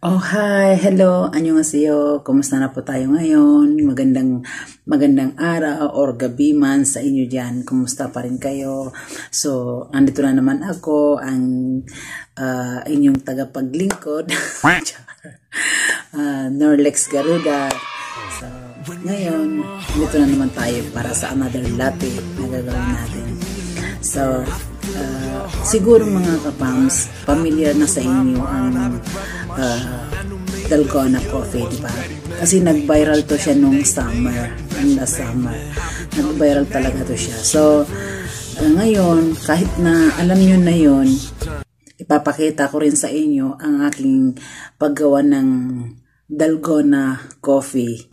Oh, hi. Hello. Annyeonghaseyo. Kumusta na po tayo ngayon? Magandang araw or gabi man sa inyo diyan. Kumusta pa rin kayo? So, andito na naman ako, ang inyong tagapaglingkod. Norlex Garuda. So, ngayon, dito na naman tayo para sa another latte na gagawin natin. So, siguro mga kapams, familiar na sa inyo ang Dalgona coffee, diba? Kasi nag-viral to siya nung summer, last summer. Nag-viral talaga to siya. So, ngayon, kahit na alam nyo na yun, ipapakita ko rin sa inyo ang aking paggawa ng Dalgona coffee.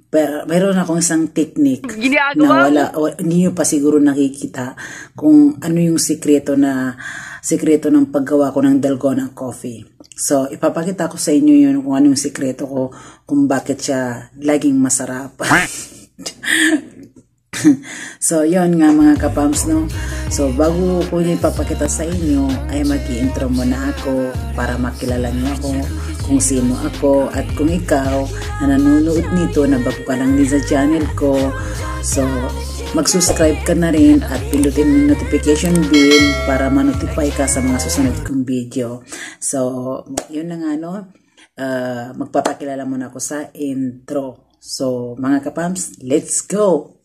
Pero mayroon akong isang technique na hindi nyo pa siguro nakikita kung ano yung sikreto ng paggawa ko ng Dalgona coffee. So, ipapakita ko sa inyo yun kung ano yung sikreto ko, kung bakit siya laging masarap. So, yun nga mga kapams, no? So, bago ko yung ipapakita sa inyo, ay mag-i-intro muna ako para makilala niyo ako kung sino ako, at kung ikaw na nanonood nito na bago ka lang din sa channel ko, so mag-subscribe ka na rin at pindutin mo yung notification bell para ma-notify ka sa mga susunod kong video. So, yun na nga, no? Magpapakilala muna ako sa intro. So, mga kapams, let's go!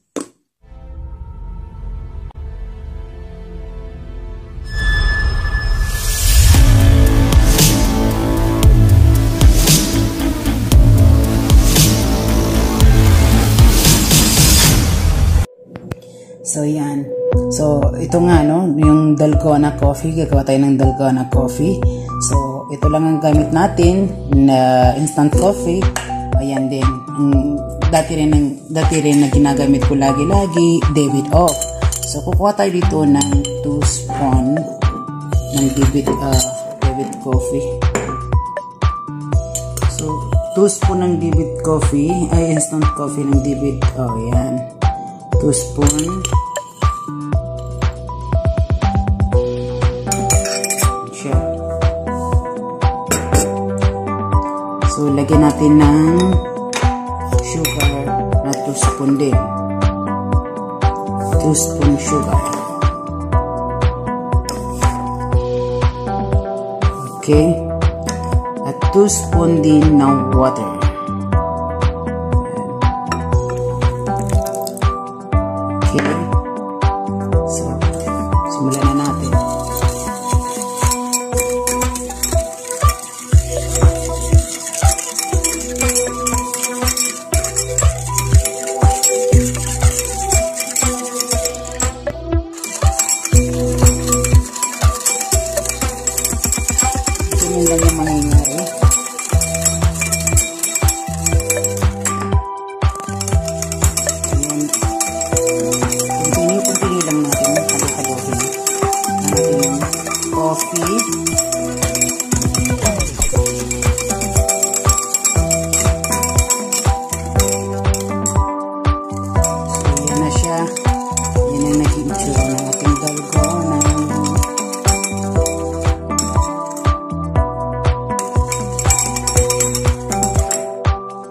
So, yan. So, ito nga, no? Yung Dalgona coffee. Gagawa tayo ng Dalgona coffee. So, ito lang ang gamit natin na instant coffee. Ayan din. Dati rin na ginagamit ko lagi-lagi, David off. So, kukuha tayo dito ng 2 spoon ng David coffee. So, 2 spoon ng David coffee, ay instant coffee ng David. Oh, yan. 2 spoon. Siya. So, lagyan natin ng sugar na 2 spoon din. 2 spoon sugar. Okay. At 2 spoon din ng water. Okay. So, simulan na natin. Ito lang yung mangyayari. Continue lang natin, halo-halohin natin coffee. So, yan na siya. Yan na naging itsura ng ating Dalgona.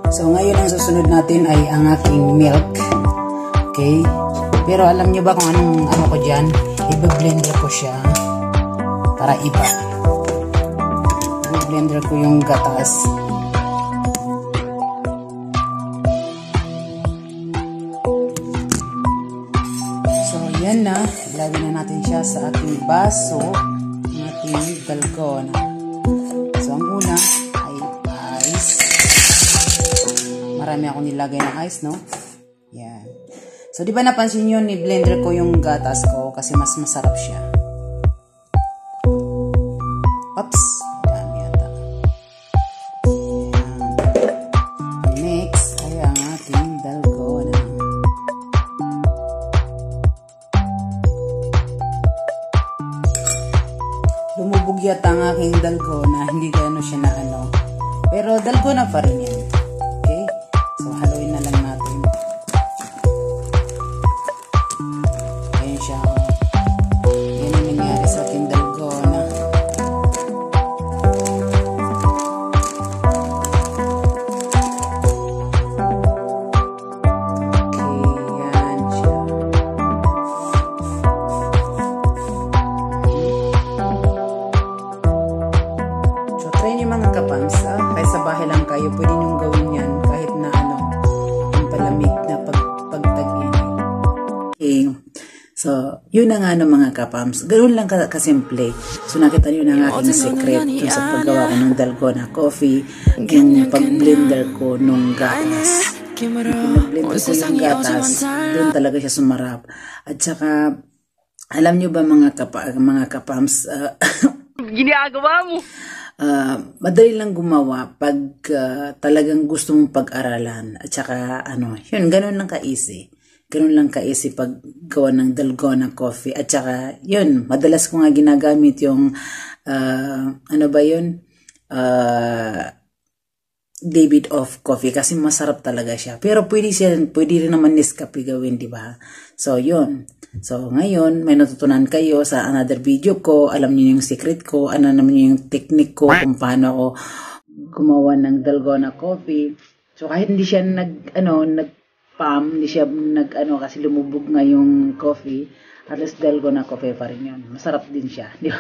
So, ngayon ang susunod natin ay ang aking milk. Okay? Pero alam nyo ba kung ano ko dyan? I-blender ko siya para iba. I-blender ko yung gatas. So, yan na. Ilagay na natin siya sa ating baso ng ating Dalgona. So, ang una ay ice. Marami akong nilagay ng ice, no? Yan. So, di ba napansin nyo, ni-blender ko yung gatas ko kasi mas masarap siya. Oops! Dami yata. Next ay ang ating Dalgona. Lumubog yata ang aking Dalgona. Hindi gano'n siya na ano. Pero Dalgona pa rin yan. Okay? So, haluin na lang natin. Ayan siya. Yan ang nangyari sa ating Dalgona. Try nyo mga kapams, kahit sa bahay lang kayo, pwede nyo gawin yan kahit na ang palamig na pagtag-init. Okay. So, yun na nga mga kapams. Ganoon lang kasimple. So, nakita nyo na ang aking secret dun sa paggawa ko ng dalgona coffee, yung pag-blender ko nung gatas. Pag-blender ko yung gatas, doon talaga siya sumarap. At saka, alam nyo ba mga kapams, ginagawa mo? Madali lang gumawa pag talagang gusto mong pag-aralan. At saka, yun, ganoon lang ka-easy. Ganun lang ka-easy paggawa ng dalgona coffee. At saka, yun, madalas ko nga ginagamit yung, David of coffee kasi masarap talaga siya. Pero pwede rin naman Nescafe gawin, di ba? So, yun. So, ngayon, may natutunan kayo sa another video ko. Alam niyo yung secret ko. Ano naman yung technique ko kung paano ako gumawa ng dalgona coffee. So, kahit hindi siya hindi siya kasi lumubog nga yung coffee, at least dalgona coffee pa rin yun. Masarap din siya, di ba?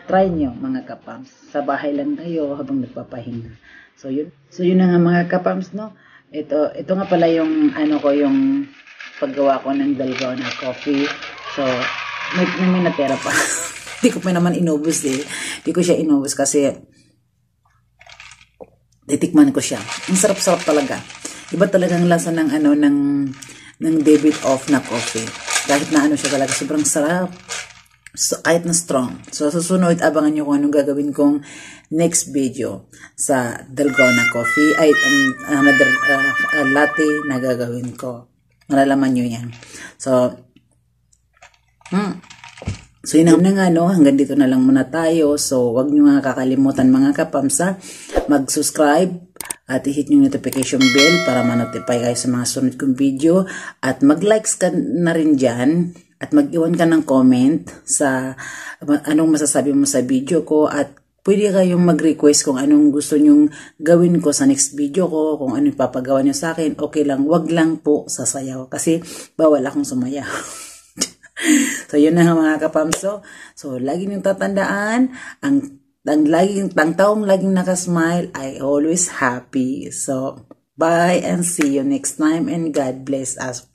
Try nyo mga kapams. Sa bahay lang kayo habang nagpapahinga. So yun na nga mga kapams, no? Ito nga pala yung yung paggawa ko ng dalgona coffee. So may natera pa. Hindi ko pa naman inubos Hindi ko siya inubos kasi titikman ko siya. Ang sarap-sarap talaga. Iba talagang lasa ng ng David of na coffee. Kahit na siya talaga, sobrang sarap. So, kahit na strong. So, susunod, abangan nyo kung anong gagawin kong next video sa dalgona coffee. Ay, another latte na gagawin ko. Malalaman nyo yan. So, So, yun na nga, hanggang dito na lang muna tayo. So, wag nyo nga kakalimutan mga kapamsa, mag-subscribe at i-hit yung notification bell para ma-notify kayo sa mga sunod kong video. At mag-likes ka na rin dyan at mag-iwan ka ng comment sa anong masasabi mo sa video ko. At pwede kayong mag-request kung anong gusto nyong gawin ko sa next video ko, kung anong papagawa nyo sa akin. Okay lang, wag lang po sasayaw kasi bawal akong sumayaw. So, yun na nga mga kapamso. So, lagi niyong tatandaan, ang taong laging nakasmile ay always happy. So, bye and see you next time and God bless us.